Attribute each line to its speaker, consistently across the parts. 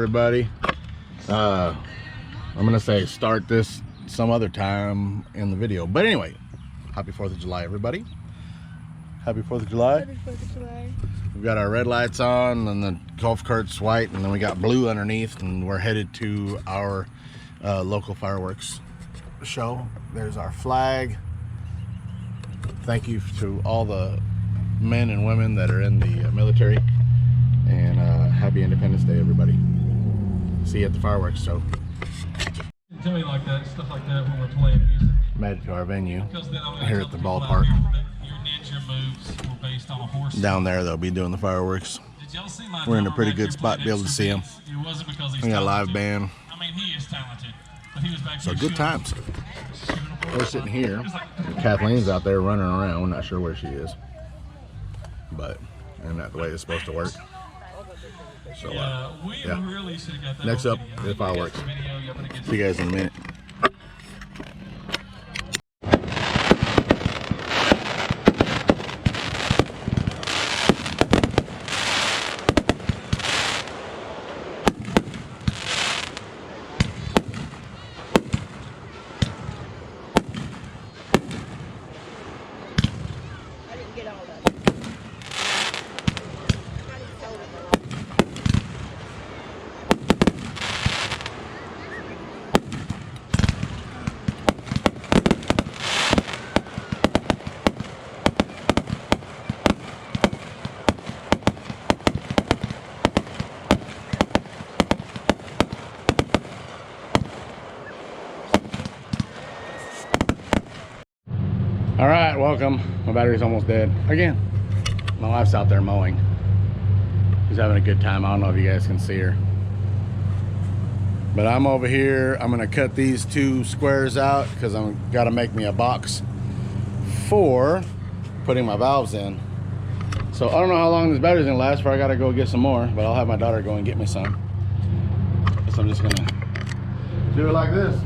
Speaker 1: everybody. I'm gonna say start this some other time in the video, but anyway, happy 4th of July, everybody. Happy 4th of July.
Speaker 2: Happy 4th of July.
Speaker 1: We've got our red lights on and the golf cart's white, and then we got blue underneath, and we're headed to our local fireworks show. There's our flag. Thank you to all the men and women that are in the military, and happy Independence Day, everybody. See you at the fireworks show.
Speaker 3: Tell me like that, stuff like that when we're playing music.
Speaker 1: Made it to our venue here at the
Speaker 3: people
Speaker 1: ballpark.
Speaker 3: Your ninja moves were based on a horse.
Speaker 1: Down there, they'll be doing the fireworks.
Speaker 3: Did y'all see my
Speaker 1: We're in a pretty
Speaker 3: back
Speaker 1: good
Speaker 3: there
Speaker 1: spot to be able to see him.
Speaker 3: It wasn't because he's
Speaker 1: We got a live
Speaker 3: talented.
Speaker 1: band.
Speaker 3: I mean, he is talented, but he was back
Speaker 1: So
Speaker 3: there
Speaker 1: good
Speaker 3: shooting-
Speaker 1: times.
Speaker 3: shooting a horse.
Speaker 1: We're sitting here. Kathleen's out there running around. We're not sure where she is, but isn't that the way it's supposed to work? So
Speaker 3: Yeah, we
Speaker 1: yeah.
Speaker 3: really should have got that.
Speaker 1: Next
Speaker 3: on
Speaker 1: up,
Speaker 3: video.
Speaker 1: the fireworks.
Speaker 3: Video, y'all better get
Speaker 1: See you guys in a minute.
Speaker 2: I didn't get all of it.
Speaker 1: All right, welcome. My battery's almost dead again. My wife's out there mowing. She's having a good time. I don't know if you guys can see her, but I'm over here. I'm gonna cut these 2 squares out because I'm gotta make me a box for putting my valves in. So I don't know how long this battery's gonna last, for I gotta go get some more, but I'll have my daughter go and get me some. So I'm just gonna do it like this.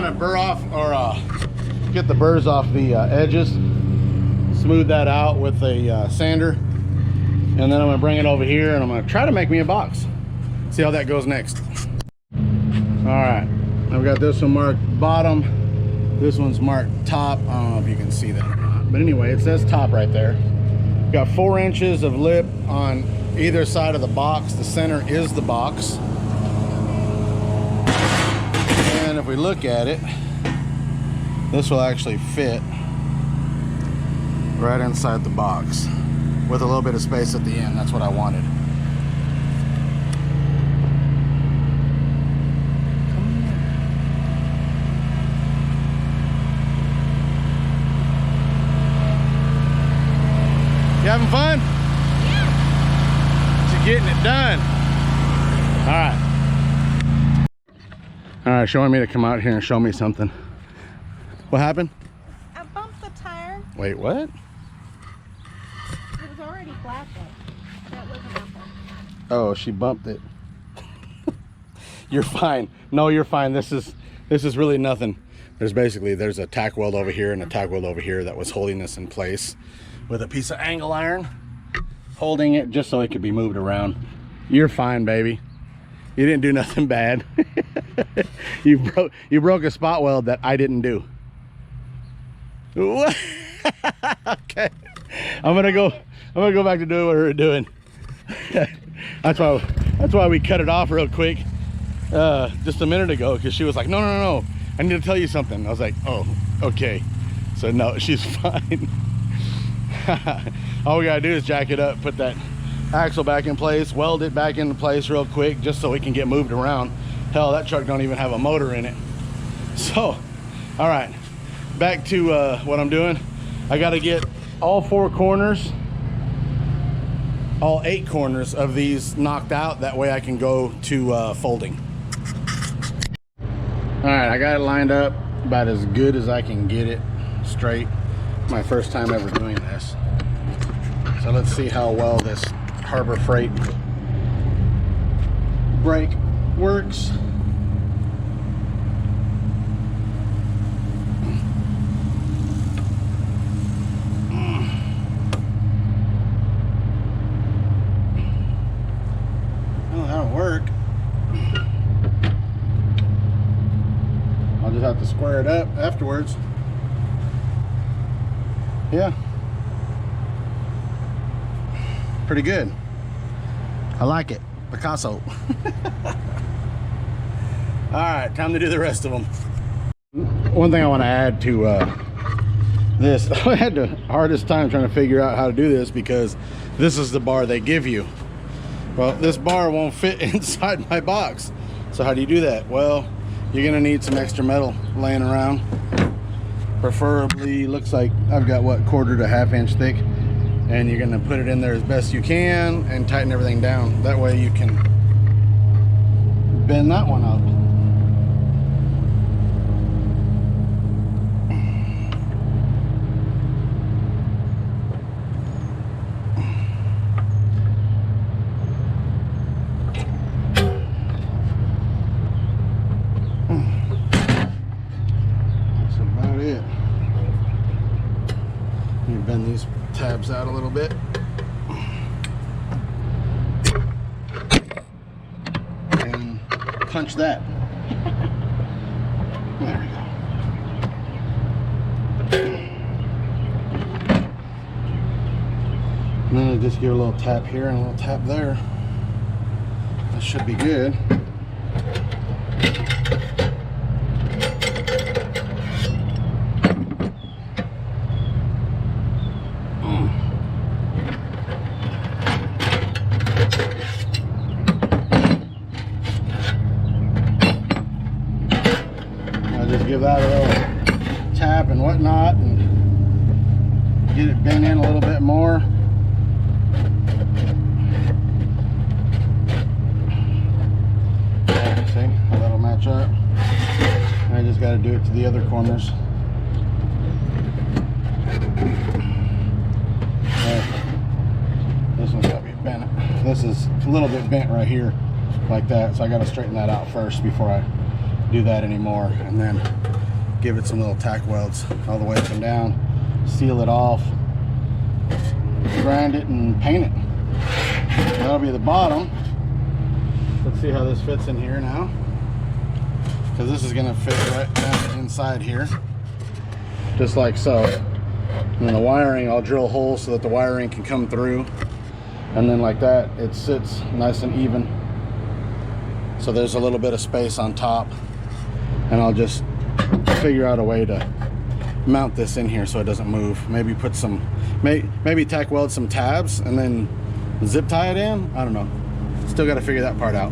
Speaker 1: gonna burr off, or get the burrs off the edges, smooth that out with a sander, and then I'm gonna bring it over here and I'm gonna try to make me a box. See how that goes next. All right, I've got this one marked bottom. This one's marked top. I don't know if you can see that or not, but anyway, it says top right there. Got 4 inches of lip on either side of the box. The center is the box. And if we look at it, this will actually fit right inside the box with a little bit of space at the end. That's what I wanted. You having fun? Yeah. She's getting it done. All right. All right, showing me to come out here and show me something. What happened?
Speaker 2: I bumped the tire.
Speaker 1: Wait, what?
Speaker 2: It was already flashing. That wasn't up there.
Speaker 1: Oh, she bumped it. You're fine. No, you're fine. This is really nothing. There's a tack weld over here and a tack weld over here that was holding this in place with a piece of angle iron holding it just so it could be moved around. You're fine, baby. You didn't do nothing bad. You broke a spot weld that I didn't do. Okay. I'm gonna go back to doing what we were doing. That's why we cut it off real quick just a minute ago, because she was like, no, I need to tell you something. I was like, oh, okay. So no, she's fine. All we gotta do is jack it up, put that axle back in place, weld it back into place real quick just so it can get moved around. Hell, that truck don't even have a motor in it. So, all right, back to what I'm doing. I gotta get all 4 corners, all 8 corners of these knocked out. That way I can go to folding. All right, I got it lined up about as good as I can get it straight. My first time ever doing this. So let's see how well this Harbor Freight brake works. Well, that'll work. I'll just have to square it up afterwards. Yeah, pretty good. I like it. Picasso. All right, time to do the rest of them. One thing I want to add to this, I had the hardest time trying to figure out how to do this because this is the bar they give you. Well, this bar won't fit inside my box. So how do you do that? Well, you're gonna need some extra metal laying around. Preferably, looks like I've got what, 1/4 to 1/2 inch thick, and you're gonna put it in there as best you can and tighten everything down. That way you can bend that one up. Bend these tabs out a little bit. And punch that. There we go. And then I just give a little tap here and a little tap there. That should be good. Give that a little tap and whatnot and get it bent in a little bit more. Okay, see how that'll match up. And I just got to do it to the other corners. Okay. This one's got to be bent. This is a little bit bent right here like that, so I got to straighten that out first before I do that anymore, and then give it some little tack welds all the way up and down, seal it off, grind it, and paint it. That'll be the bottom. Let's see how this fits in here now, because this is going to fit right down inside here, just like so. And then the wiring, I'll drill holes so that the wiring can come through, and then like that it sits nice and even, so there's a little bit of space on top. And I'll just figure out a way to mount this in here so it doesn't move. Maybe put some, maybe tack weld some tabs and then zip tie it in. I don't know. Still got to figure that part out.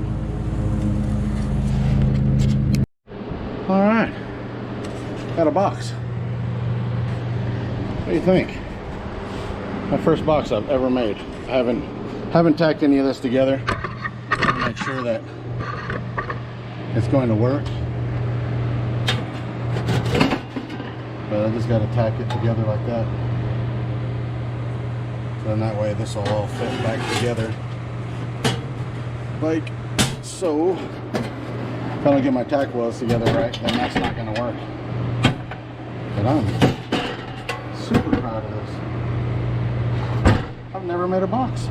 Speaker 1: All right, got a box. What do you think? My first box I've ever made. I haven't tacked any of this together to make sure that it's going to work. But I just got to tack it together like that. So then that way this will all fit back together. Like so. If I don't get my tack welds together right, then that's not going to work. But I'm super proud of this. I've never made a box.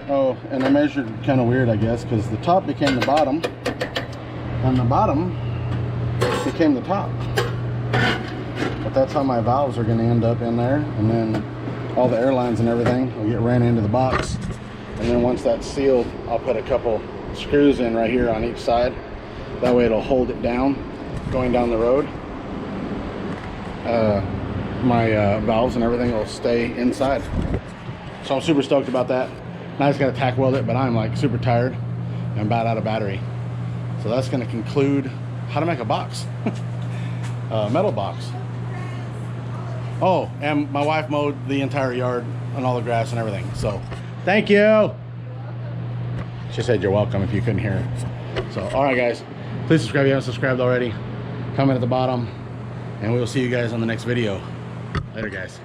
Speaker 1: Oh, and I measured kind of weird, I guess, because the top became the bottom, and the bottom became the top. But that's how my valves are going to end up in there, and then all the air lines and everything will get ran into the box. And then once that's sealed, I'll put a couple screws in right here on each side. That way it'll hold it down going down the road. My valves and everything will stay inside. So I'm super stoked about that. Now I just got to tack weld it, but I'm like super tired and about out of battery. So that's going to conclude how to make a box. Metal box. Oh, and my wife mowed the entire yard and all the grass and everything. So thank you. She said you're welcome if you couldn't hear it. So all right guys, please subscribe if you haven't subscribed already. Comment at the bottom, and we will see you guys on the next video. Later guys.